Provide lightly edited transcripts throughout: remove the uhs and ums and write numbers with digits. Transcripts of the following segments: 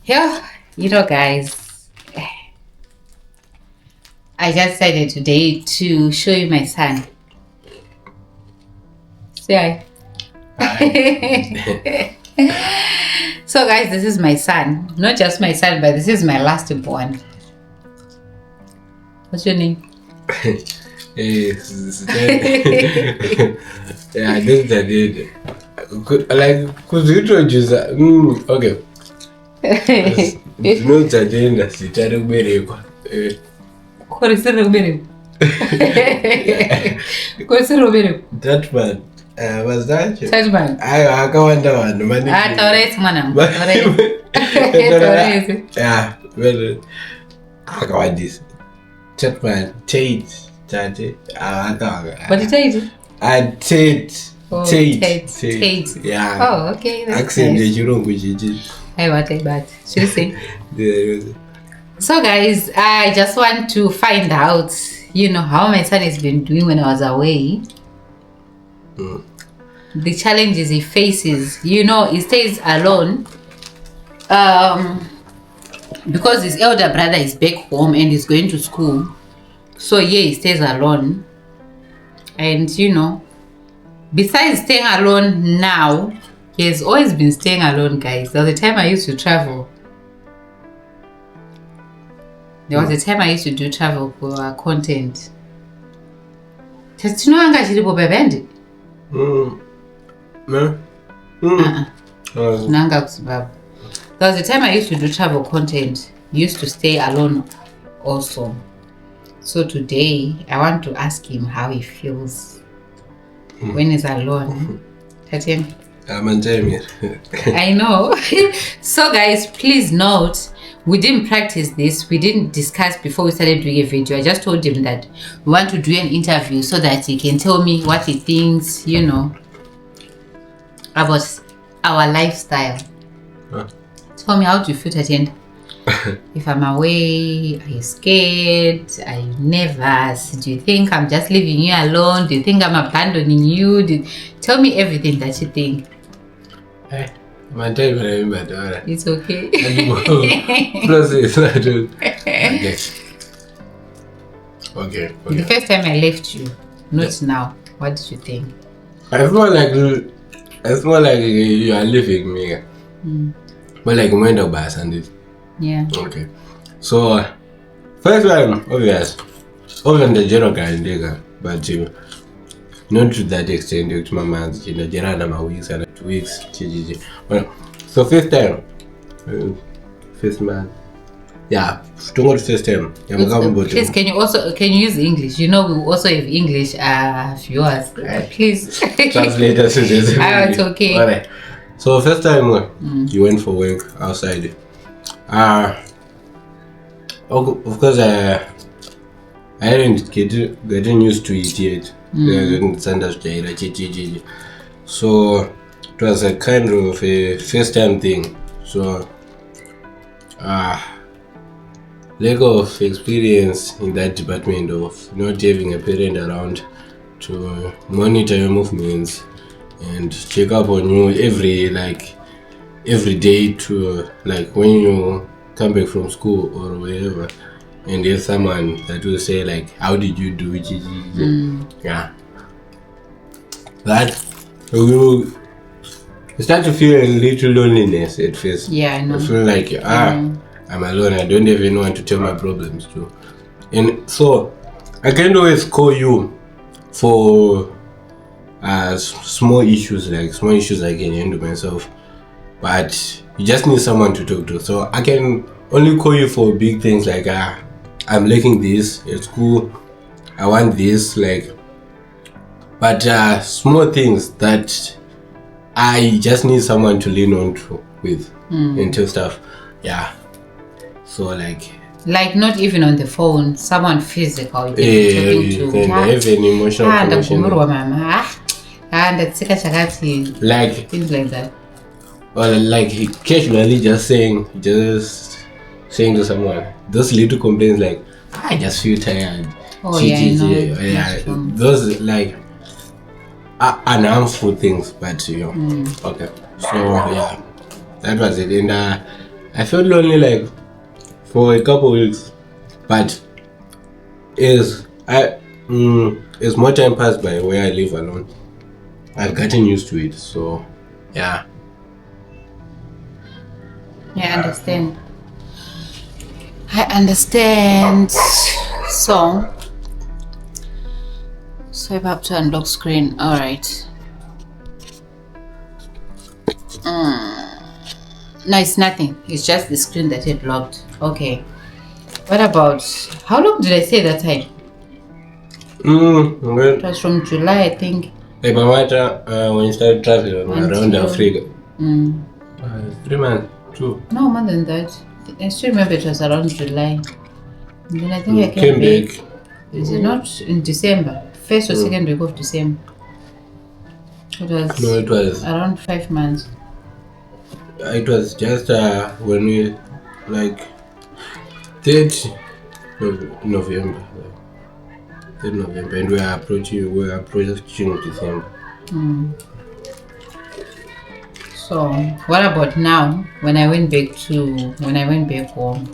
Yeah, guys, I just decided today to show you my son. Say hi. So, guys, this is my son. Not just my son, but this is my last born. What's your name? Hey, this is yeah, this is the did. Could you introduce that? Okay. You know that then that's the title berekwa. What is it, Robert? What's it, Robert? That man. Was that? That man. I go wonder one. Torres, manam. Torres. Yeah, well, I got this. That man, Tate. What did you Tate. Oh, Tate. Yeah. Oh, okay. Accent Nice. you don't go to. I want it, but should you say? Yeah. So, guys, I just want to find out, how my son has been doing when I was away. The challenges he faces. He stays alone. Because his elder brother is back home and is going to school. So, yeah, he stays alone. And, besides staying alone now, he has always been staying alone, guys. There was a time I used to travel. There was a time I used to do travel for content. Nanga ku Zimbabwe. There was a time I used to do travel content. Used to stay alone also. So today I want to ask him how he feels when he's alone. Tatiana. I'm enjoying it. I know. So guys, please note, we didn't practice this. We didn't discuss before we started doing a video. I just told him that we want to do an interview so that he can tell me what he thinks, about our lifestyle. Huh? Tell me, how do you feel, Tatiana? If I'm away, are you scared? Are you nervous? Do you think I'm just leaving you alone? Do you think I'm abandoning you? Tell me everything that you think. Hey, my time remember. It's okay. Process. Okay. The first time I left you, not now. What did you think? It's more like you are leaving me. But like when the bus and it. Yeah. Okay. So first one, obvious. Over the general guy, but not to that extent. To my man's, there are my weeks and 2 weeks. Well, so first time, first man. Yeah, to go to first time. Please, can you use English? We also have English viewers. Please. Translate us to this. It's okay. Alright. So first time you went for work outside. Of course, I hadn't getting used to it yet. So it was a kind of a first time thing. So lack of experience in that department of not having a parent around to monitor your movements and check up on you every day, to when you come back from school or wherever, and there's someone that will say how did you do it? Yeah, that you start to feel a little loneliness at first. Yeah, I know. I feel like I'm alone. I don't even want to tell my problems to, and so I can't always call you for small issues I can handle myself, but you just need someone to talk to. So I can only call you for big things like I'm lacking this at school, I want this, but small things that I just need someone to lean on to with until stuff. Yeah. So not even on the phone, someone physical you can talking to. Have an emotional connection. Things like that. Or casually just saying to someone those little complaints I just feel tired. Oh yeah, I know. Yeah. Those unharmful things, but okay. So yeah, that was it. And I felt lonely like for a couple weeks, but as more time passed by where I live alone, I've gotten used to it. So yeah. I understand. I understand. So swipe up to unlock screen. All right. No, it's nothing. It's just the screen that it locked. Okay. What about, how long did I stay that time? Well, It was from July, I think. like my mother, when you started traveling around Africa, 3 months, 2. No, more than that. I still remember it was around July. And then I think I Came back. Is it not in December? First or second week of December? It was, No, it was around 5 months. It was just when we like 3rd November, 3rd November, and we are approaching December. So what about now? When I went back home.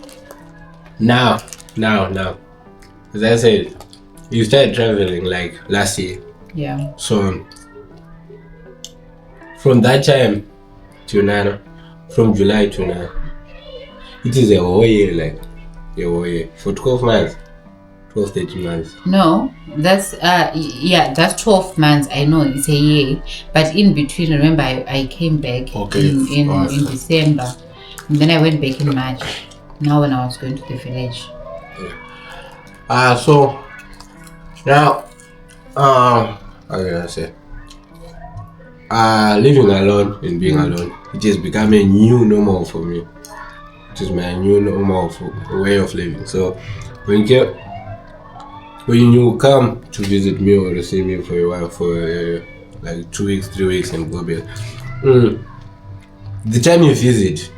Now, as I said, you started traveling like last year. Yeah. So from that time to now, from July to now, it is a whole year, for 12 months, 13 months. No, that's that's 12 months. I know it's a year, but in between, remember, I came back in December, and then I went back in March. Now when I was going to the village. So now, how can I say? Living alone and being alone, it has become a new normal for me. It is my new normal way of living. So when you come to visit me or see me for a while, for like 2 weeks, 3 weeks, and go back, the time you visit,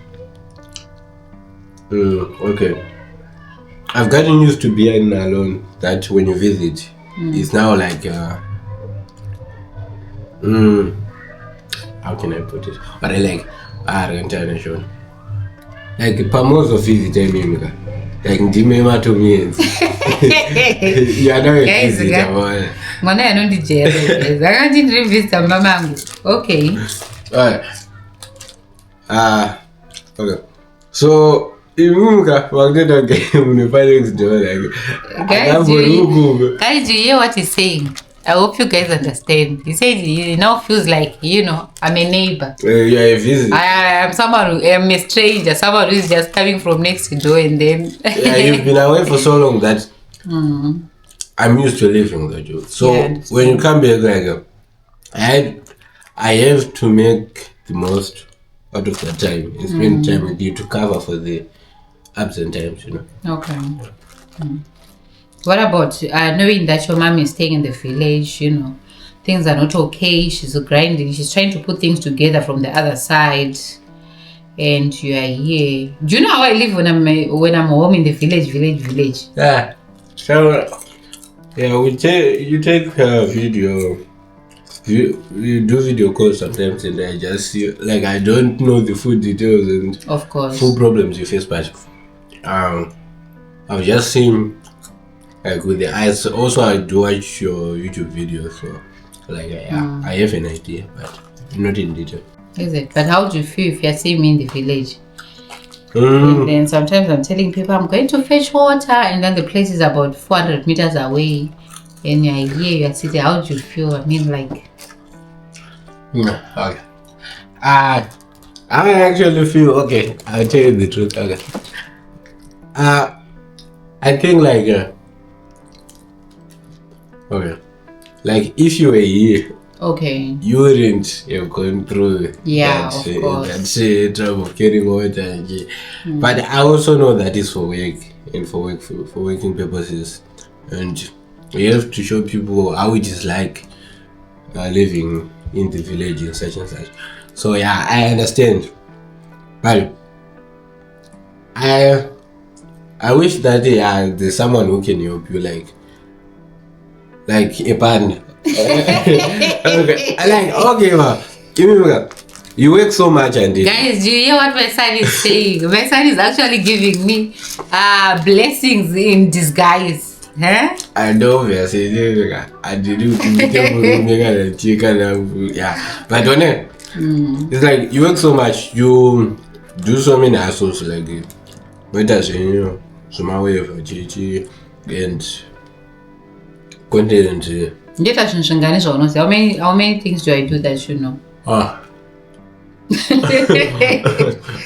okay, I've gotten used to being alone. That when you visit, it's now like how can I put it? But I like international. Like Pamozo visit Emimka. Like Ndimema to me. You are not a visitor. Mwana ya nondi jere. Zaka ndiri visitor mamangu. Okay. Okay. So Imumka wangeta game unifanya kidogo like. Guys, do you hear what he's saying? I hope you guys understand. He said he now feels like, I'm a neighbor. You are a visitor. I am someone I'm a stranger, someone who is just coming from next door and then... Yeah, you've been away for so long that I'm used to living the job. So when you come back, like, I have to make the most out of the time and spend time with you to cover for the absent times, Okay. What about knowing that your mom is staying in the village, things are not okay, she's grinding, she's trying to put things together from the other side, and you are here. Do you know how I live when I'm home in the village? Yeah. So, yeah, you take video, you do video calls sometimes, and I just see, like, I don't know the full details and of course full problems you face, but I've just seen, like, with the eyes. Also, I do watch your YouTube videos, so like I have an idea, but not in detail. Is it? But how do you feel if you're seeing me in the village? And then sometimes I'm telling people I'm going to fetch water, and then the place is about 400 meters away, and you're here, you're sitting. How do you feel? I mean, like. Okay. I actually feel okay. I'll tell you the truth. Okay. I think like. Okay, like if you were here, okay, you wouldn't have gone through that trouble of carrying water. But I also know that it's for work and for working purposes, and you have to show people how it is like living in the village and such and such. So yeah, I understand, but I wish that there's someone who can help you, like a band. Okay, ma, give me a You work so much and guys, do you hear what my son is saying? My son is actually giving me blessings in disguise. Huh? I know, obviously, I did yeah. But don't it? It's like you work so much, you do so many assholes like it. But that's so my way of Chichi and content. How many things do I do that you know?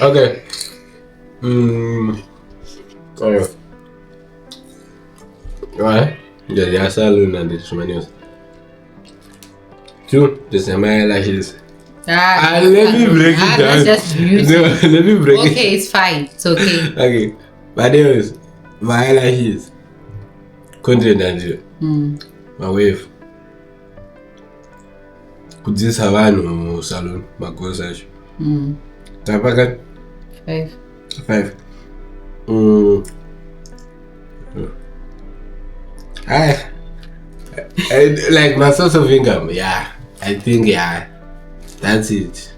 Okay. Alright. Right? There are salon and there's many else. Two, there's my eyelashes. Let me break it down. That's just beauty. No, let me break it. Okay, it's fine. It's okay. Okay. But anyways, my eyelashes. Content and my wave. Could this have a salon? My course. Tapakan? 5. I like my source of income, yeah. I think that's it.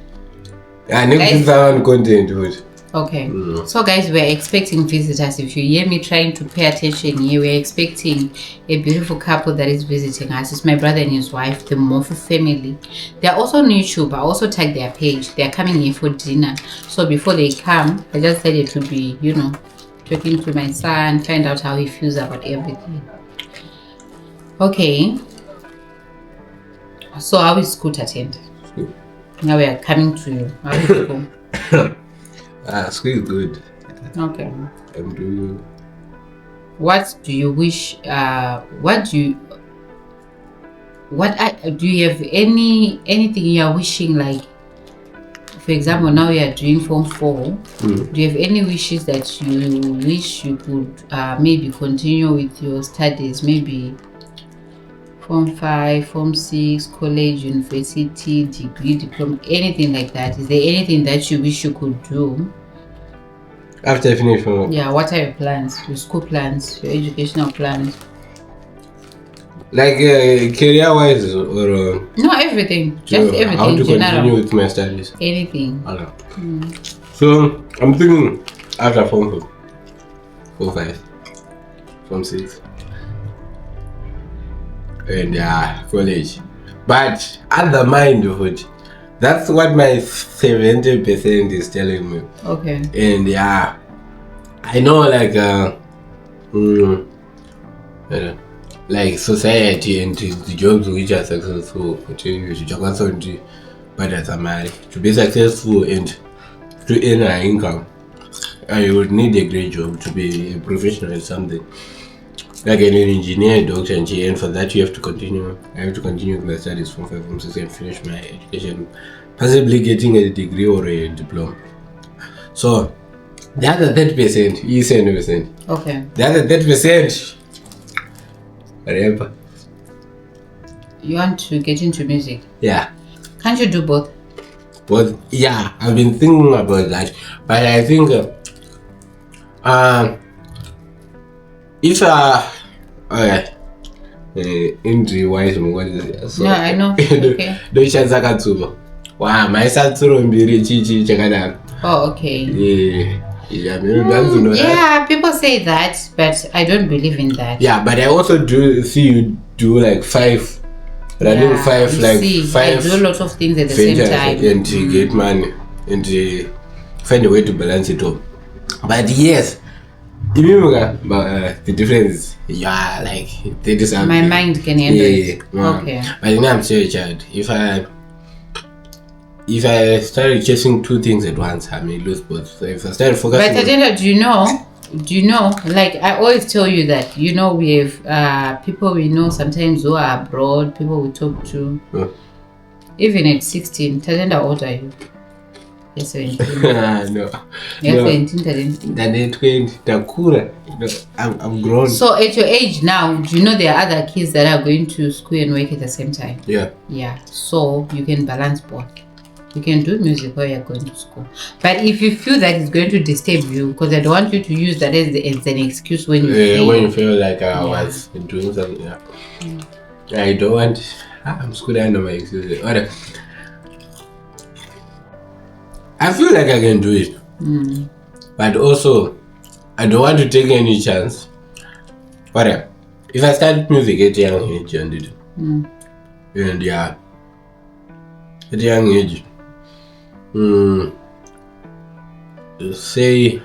I need to content with. Okay. So guys, we're expecting visitors. If you hear me trying to pay attention here, we're expecting a beautiful couple that is visiting us. It's my brother and his wife, the Mofu family. They're also on YouTube. I also tagged their page. They're coming here for dinner. So before they come, I just decided to be, talking to my son, find out how he feels about everything. Okay. So how is school attended? Now we are coming to you. How is school? School is good. Okay. I'm doing. What do you wish? Do you have anything you are wishing, like, for example, now you are doing Form 4. Do you have any wishes that you wish you could maybe continue with your studies? Maybe Form 5, Form 6, college, university, degree, diploma, anything like that. Is there anything that you wish you could do? After I finish Form? Yeah, what are your plans? Your school plans, your educational plans? Like career-wise or? No, everything. Just everything. How to general. continue with my studies? Anything. So, I'm thinking after Form 4, Form 5, Form 6. And college, but at the mind of it, that's what my 70% is telling me. Okay. And I know, like society and the jobs which are successful, but as a man, to be successful and to earn an income, I would need a great job to be a professional in something. Like an engineer, doctor, and for that you have to continue. I have to continue with my studies from 5, from 6, and finish my education, possibly getting a degree or a diploma. So the other 30% is 70%. Okay. The other 30%, whatever. You want to get into music? Yeah. Can't you do both? But yeah, I've been thinking about that, but I think if injury wise, what is it? So, no, I know. Okay. Wow, my satsuro mbiri chichi chakadaro. Oh, okay. Yeah, maybe that's know that. Yeah, people say that, but I don't believe in that. Yeah, but I also do see you do like 5, running 5, like see, 5. I do a lot of things at the same time. And to get money and to find a way to balance it all. But yes, the difference, like there is my mind can handle it. Okay. But I'm still a child. If I started chasing 2 things at once, I may lose both. So if I started focusing. But Tadenda, do you know? Like I always tell you that we have people we know sometimes who are abroad, people we talk to. Even at 16, Tadenda, how old are you? Yes, 17. No. Yes, 17, Tadenda. Then 20, Takura. I'm grown. So at your age now, do you know there are other kids that are going to school and work at the same time? Yeah. Yeah. So you can balance both. You can do music while you're going to school. But if you feel that it's going to disturb you, because I don't want you to use that as an excuse when you feel. When you feel like I was doing something, I don't want. I'm screwed under my excuses. I feel like I can do it. But also, I don't want to take any chance. But if I start music at a young age, and yeah, at a young age, say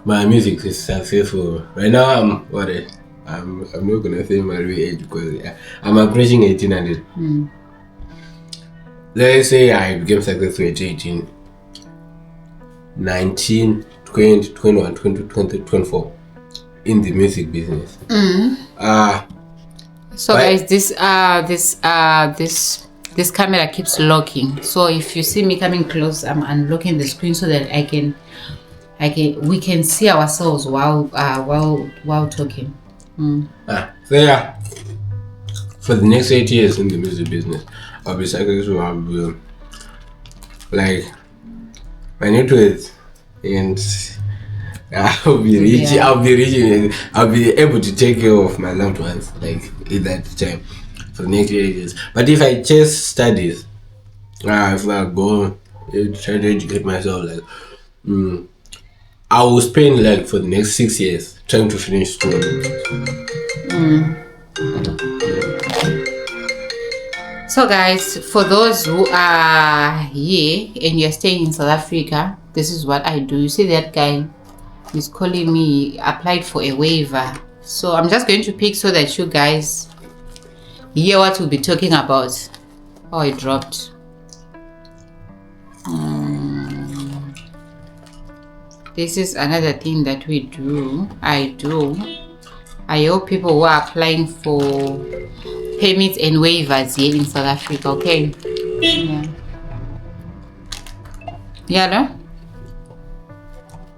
my music is successful. Right now, I'm not gonna say my real age because I'm approaching 1800. Let's say I became successful at 18, 19, 20, 21, 20, 24 in the music business. So guys, this camera keeps locking. So if you see me coming close, I'm unlocking the screen so that we can see ourselves while talking. So yeah, for the next 8 years in the music business, I'll be successful. I'll be like my net worth, and I'll be rich. I'll be rich. I'll be able to take care of my loved ones like at that time for the next 8 years. But if I chase studies, if I go try to educate myself, like I will spend like for the next 6 years trying to finish school. So guys, for those who are here and you're staying in South Africa, this is what I do. You see that guy is calling me, applied for a waiver. So I'm just going to pick so that you guys hear what we'll be talking about. Oh, it dropped. This is another thing that we do. I hope people who are applying for permits and waivers here in South Africa, okay? Yeah, no?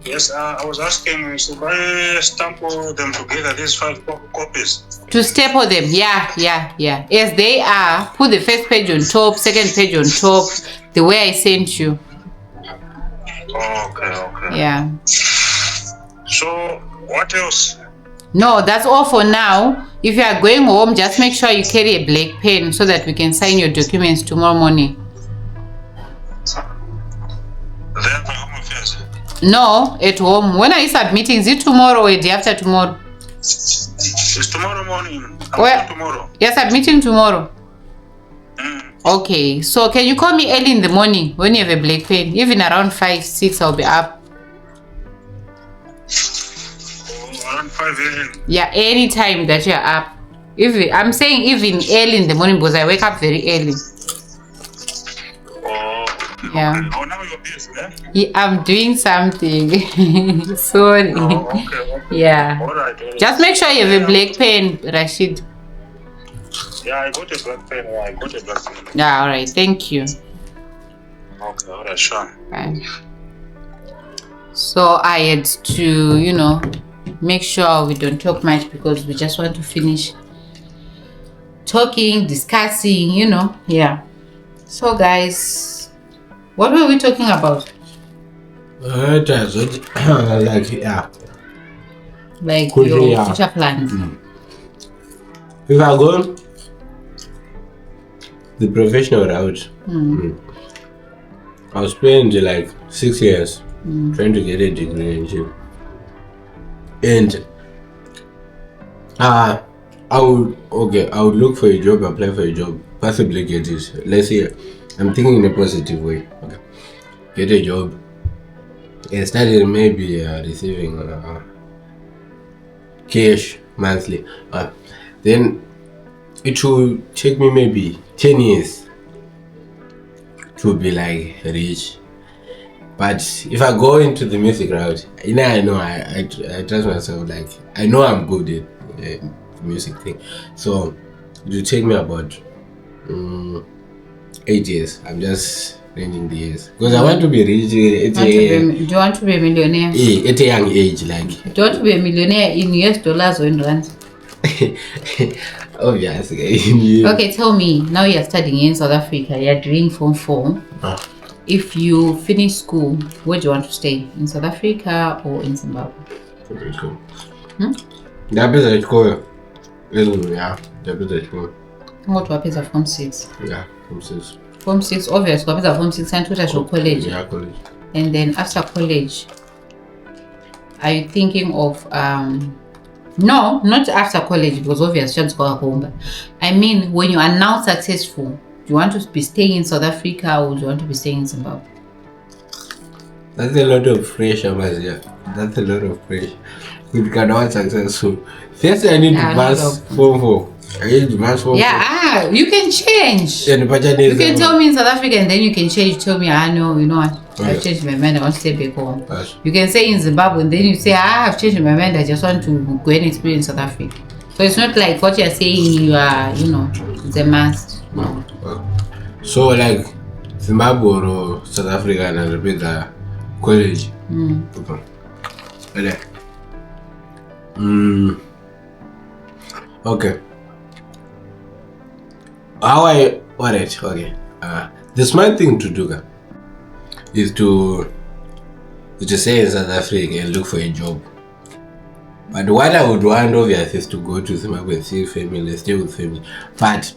Yes, I was asking, should I staple them together, these 5 copies? To staple them, yeah. As they are, put the first page on top, second page on top, the way I sent you. Okay. Yeah. So, what else? No, that's all for now. If you are going home, just make sure you carry a black pen so that we can sign your documents tomorrow morning. Then for Home Affairs? No, at home. When are you submitting? Is it tomorrow or the day after tomorrow? It's tomorrow morning. Tomorrow. You're submitting tomorrow? Okay, so can you call me early in the morning when you have a black pen? Even around 5, 6, I'll be up. Around 5 a.m. Yeah, any time that you're up. I'm saying even early in the morning because I wake up very early. Yeah. Okay. Oh, now you're busy, eh? Yeah, I'm doing something. Sorry. Okay. Yeah. All right. Just make sure you have a black pen, Rashid. Yeah, I got a black pen. Yeah, all right. Thank you. Okay, all right, sure. Bye. So I had to, make sure we don't talk much because we just want to finish talking, discussing, Yeah. So guys, what were we talking about? Like your future plans. If I go the professional route, I'll spend like 6 years trying to get a degree in gym. And I would look for a job, apply for a job, possibly get it. Let's say I'm thinking in a positive way. Okay. Get a job and started maybe receiving cash monthly. Then it will take me maybe 10 years to be like rich. But if I go into the music route, I know I trust myself. Like I know I'm good at the music thing, so it will take me about 8 years. I'm just ranging the years because I want to be rich. Do you want to be a millionaire? At a young age, like. Do you want to be a millionaire in US dollars or in rands? Obviously. Okay, tell me. Now you're studying in South Africa. You're doing Form 4. If you finish school, where do you want to stay? In South Africa or in Zimbabwe? Ndapedza chikoro. Yeah, ndapedza chikoro. What wapedza Form 6? Yeah, Form 6. Form 6, obviously, because Form 6 and to college. Yeah, college. And then after college, are you thinking of no, not after college because obviously go home. I mean, when you are now successful, do you want to be staying in South Africa or do you want to be staying in Zimbabwe? That's a lot of pressure, Mazia. That's a lot of pressure. You cannot successful. First, I need to pass Form 4. I need to pass Form 4. Yeah, you can change. You can tell me in South Africa and then you can change. Tell me, no, you know what? I've changed my mind. I want to stay back home. Yes. You can say in Zimbabwe and then you say, I've changed my mind. I just want to go and experience South Africa. So it's not like what you're saying, you are, it's a must. No. So, like, Zimbabwe or South Africa and a bit college. Okay. Okay. The smart thing to do is to stay in South Africa and look for a job. But what I would want, obviously, is to go to Zimbabwe and see family, stay with family. But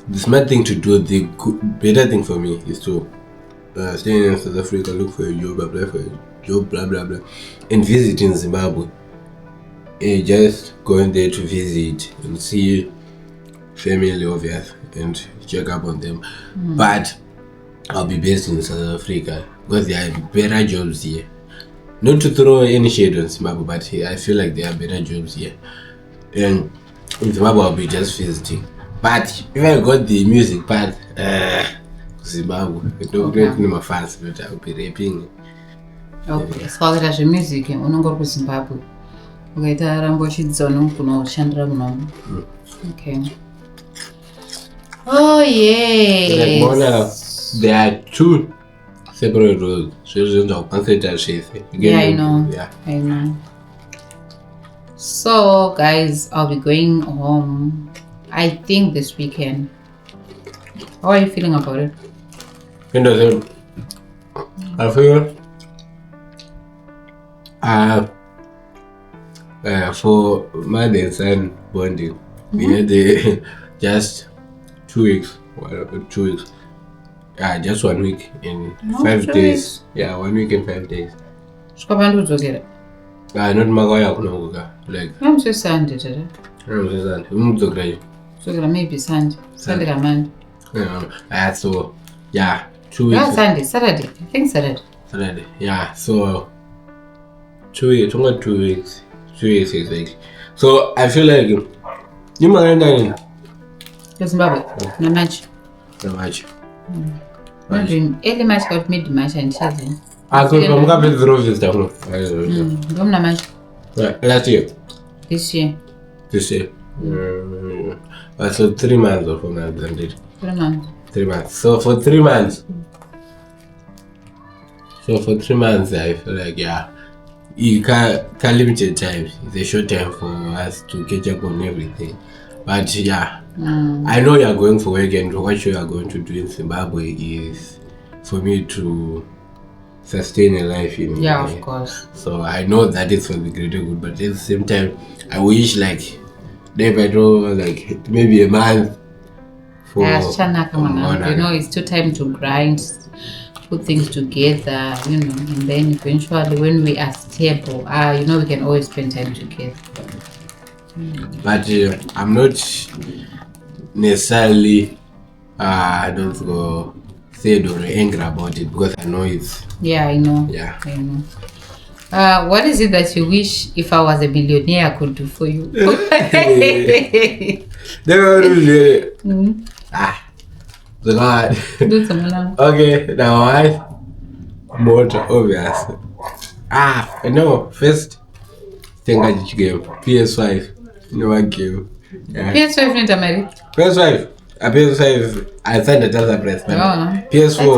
the smart thing to do, the better thing for me, is to stay in South Africa, look for a job, apply for a job, blah blah blah, and visit in Zimbabwe. And just going there to visit and see family, obviously, and check up on them. But I'll be based in South Africa because there are better jobs here. Not to throw any shade on Zimbabwe, but I feel like there are better jobs here. And in Zimbabwe, I'll be just visiting. But if I got the music part, Zimbabwe, I don't know my fans, but I'll be rapping. Okay, so I'll get music and I'm going to Zimbabwe. Okay, okay. Oh, yes. There are two separate roles. Yeah, I know. Yeah. I know. So, guys, I'll be going home, I think, this weekend. How are you feeling about it? I feel for mother and son bonding, we had just 2 weeks. 2 weeks. Just 1 week in 5 days. Yeah, 1 week in 5 days. Not Magaya Kunoga. Like, I'm just Sunday today. So maybe Sunday. Sunday, Monday. So, yeah, 2 weeks. Yeah, Sunday, Saturday. I think Saturday. Saturday, yeah. So, 2 weeks. Only 2 weeks. 2 weeks exactly. So, I feel like you might know. Zimbabwe, no match. No match. Early match got mid match and Chelsea. I could come up with the roses down. Don't match. Last year. This year. This year. So 3 months or 4 months. 3 months. 3 months. So for 3 months. I feel like, yeah, you can't limit time. It's a short time for us to catch up on everything. But yeah, I know you are going for work, and what you are going to do in Zimbabwe is for me to sustain a life in Zimbabwe. Of course. So I know that is for the greater good, but at the same time, I wish like like maybe a month for it's too time to grind, put things together, and then eventually when we are stable, we can always spend time together. But I'm not necessarily I don't go sad or angry about it because I know it's I know. I know. What is it that you wish if I was a billionaire I could do for you? The God. Okay, now I motor obvious. No, first thing I did game PS5. No game. Yeah. PS5 not married. PS5. PS5 I signed a other price. PS4.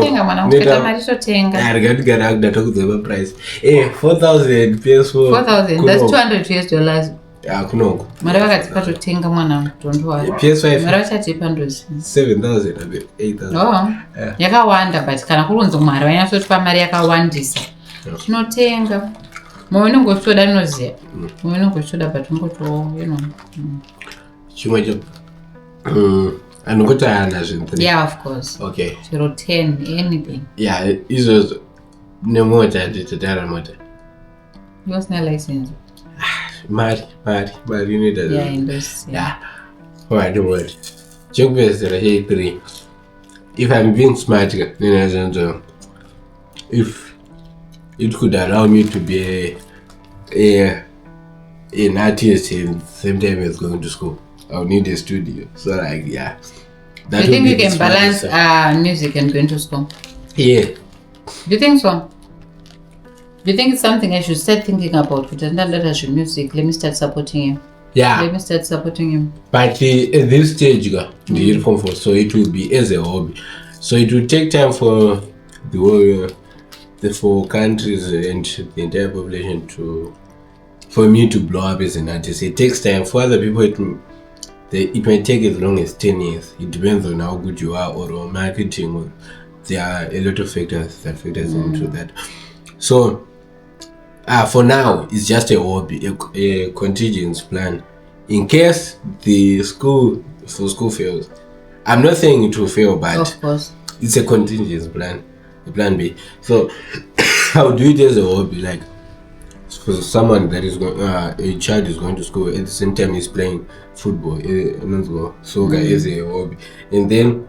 I got to get out the price. 4,000 PS4. 4,000. That's $200. Yeah, kuno. PS5. 7,000 a bit. 8,000. Yakawanda but kana kurunzo mari vanyatsotipa mari yakawandisa. Tinotenga. Moyo unongotoda noziya. Moyo unongotoda but ungoto, Chimwe And what I understand. Yeah, of course. Okay. 010, anything. Yeah, it was no more than the motor. What's my license? Mad, you need that. Yeah, in those. Yeah. Alright, don't worry. Joke best that I hate 3. If I'm being smart, if it could allow me to be an artist and same time as going to school, I'll need a studio. So like, yeah. Do you think you can balance music and going to school? Yeah. Do you think so? Do you think it's something I should start thinking about? That I should music. Let me start supporting him. Yeah. Let me start supporting him. But at this stage, the uniform for so it will be as a hobby. So it will take time for the whole, the 4 countries and the entire population for me to blow up as an artist. It takes time. For other people, it might take as long as 10 years. It depends on how good you are or on marketing. Or there are a lot of factors that factors into that. So for now, it's just a hobby, a contingency plan. In case the school fails, I'm not saying it will fail, but of course, it's a contingency plan, a plan B. So I'll do it as a hobby, like for someone that is going, a child is going to school at the same time he's playing football, soccer as a hobby, and then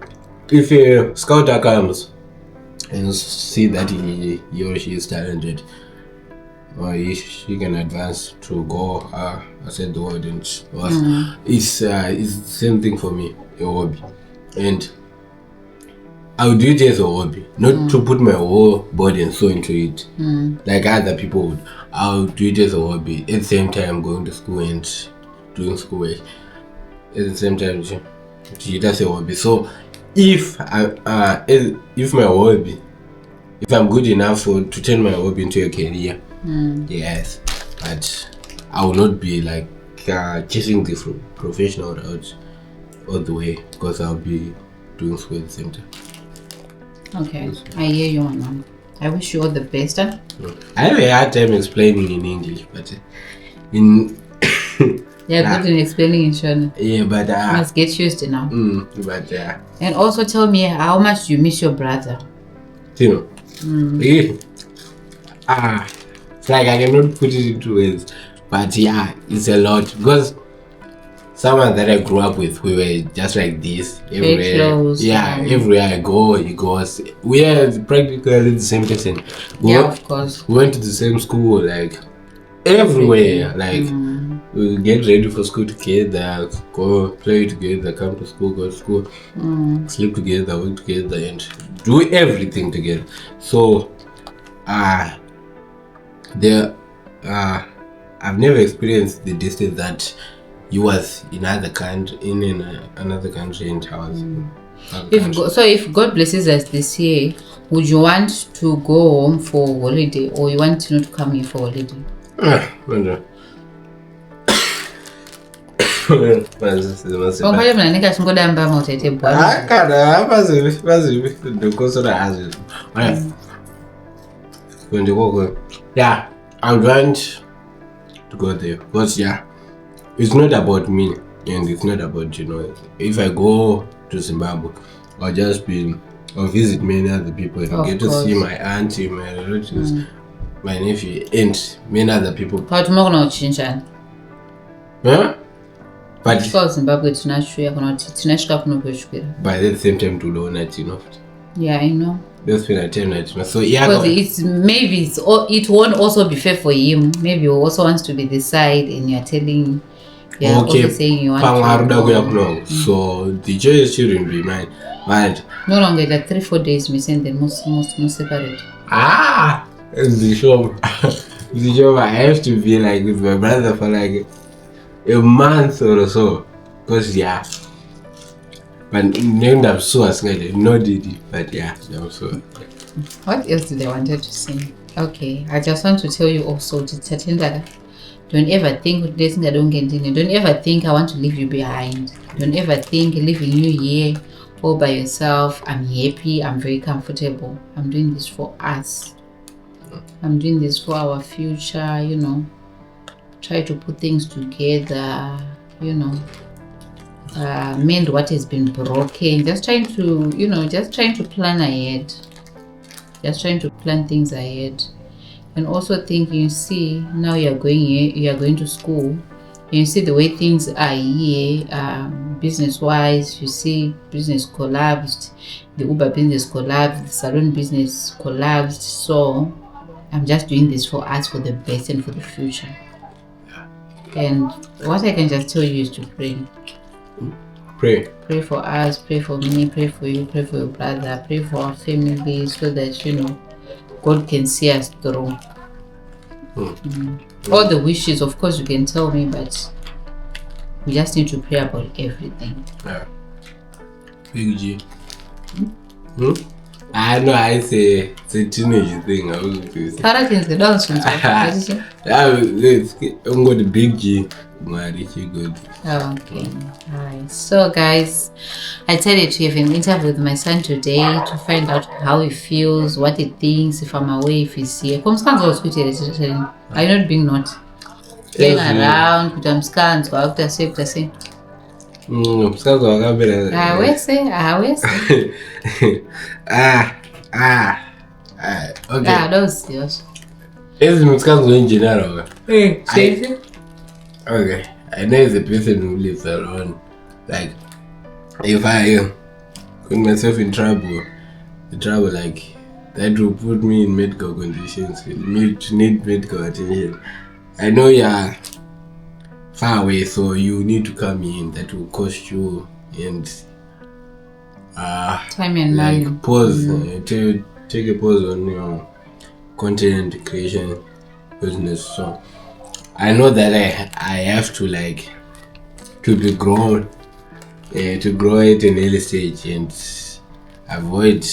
if a scouter comes and see that he or she is talented, or she can advance to go outside the world, and it's the same thing for me, a hobby, and I'll do it as a hobby, not to put my whole body and soul into it like other people would. I'll do it as a hobby at the same time going to school and doing schoolwork at the same time. That's a hobby. So if my hobby, if I'm good enough to turn my hobby into a career, yes, but I will not be like chasing the professional route all the way, because I'll be doing school at the same time. Okay, I hear you, man. I wish you all the best. I have a hard time explaining in English, but in yeah, good in explaining in Shona. Yeah, but must get used to now. But and also tell me, how much do you miss your brother? You know, it's like I cannot put it into words, but yeah, it's a lot, because someone that I grew up with, we were just like this everywhere. Close, everywhere I go, he goes. We are practically the same person. Of course. We went to the same school, like everywhere. Like we get ready for school together, go play together, come to school, go to school, sleep together, work together, and do everything together. So, I've never experienced the distance that he was in another country, another country, and I was. If God blesses us this year, would you want to go home for holiday, or you want not to come here for holiday? Yeah, I want to go there, because it's not about me, and it's not about, if I go to Zimbabwe, I'll visit many other people, and I'll get to see my auntie, my relatives, my nephew, and many other people. But tomorrow no change. Huh? But Zimbabwe it's not sure but at the same time to learn it, Yeah, I know. That's when I tell it. So because it won't also be fair for him. Maybe he also wants to be the side, and you're telling. Yeah, okay. Saying you want to. So the choice shouldn't be mine. But no longer like 3-4 days, we send them most separate. The show. The job I have to be like with my brother for like a month or so, because but named up so as no did it, but I'm so. What else did I wanted to say? Okay, I just want to tell you also to don't ever think this thing I don't get in. Don't ever think I want to leave you behind. Don't ever think leaving you here all by yourself. I'm happy, I'm very comfortable. I'm doing this for us. I'm doing this for our future, Try to put things together, mend what has been broken. Just trying to, just trying to plan ahead. Just trying to plan things ahead. And also thinking, see, now you're going here, you're going to school, and you see the way things are here, business-wise. You see business collapsed, the Uber business collapsed, the salon business collapsed. So I'm just doing this for us, for the best and for the future. And what I can just tell you is to pray. Pray. Pray for us, pray for me, pray for you, pray for your brother, pray for our family, so that, God can see us through. All the wishes, of course, you can tell me, but we just need to pray about everything. Yeah. Big G. I know it's a teenage thing. I was going to say. I'm going to Big G. Good. Okay. Alright. So guys, I decided to have an interview with my son today to find out how he feels, what he thinks, if I'm away, if he's here. Are you not being naughty? Playing around, put them scans, go after say. Okay. Those yes. In general. Okay, I know it's a person who lives around. Like, if I put myself in trouble like that will put me in medical conditions, need medical attention. I know you're far away, so you need to come in. That will cost you and time and money. Pause. Take a pause on your content creation business. So I know that I have to to grow at an early stage and avoid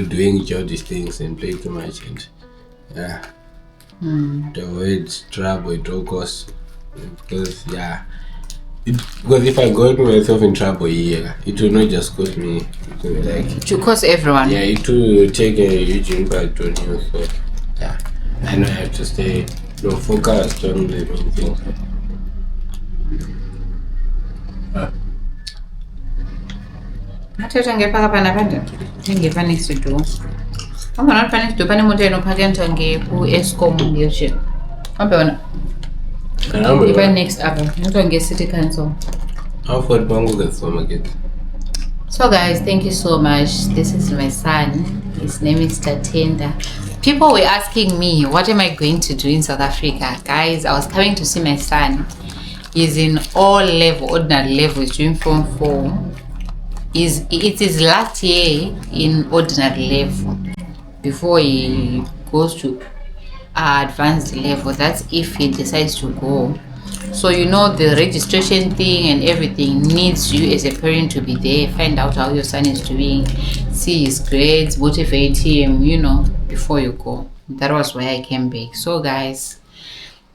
doing childish things and play too much and to avoid trouble at all costs, because because if I got myself in trouble here, it will not just cost me, it will cost everyone. Yeah, it will take a huge impact on you. So I know I have to stay focused on the main thing. Next to do. I'm not planning to do any more than Escom shit. Even next up, not on get city council. How for Bango supermarket? So guys, thank you so much. This is my son. His name is Tatenda. People were asking me, what am I going to do in South Africa? Guys, I was coming to see my son. He's in ordinary level, he's doing Form 4. It is last year in ordinary level before he goes to advanced level. That's if he decides to go. So the registration thing and everything needs you as a parent to be there, find out how your son is doing, see his grades, motivate him, before you go. That was why I came back. So guys,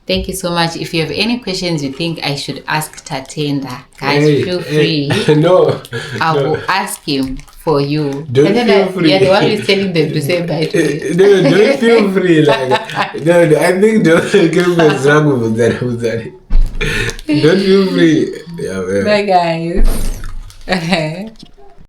thank you so much. If you have any questions you think I should ask Tatenda, guys, feel free. No, I will ask him for you. Don't feel free. Yeah, the one who's telling them to say bye to me. No, don't feel free. No, I think don't give me a struggle with that. Don't feel free. Yeah, bye guys.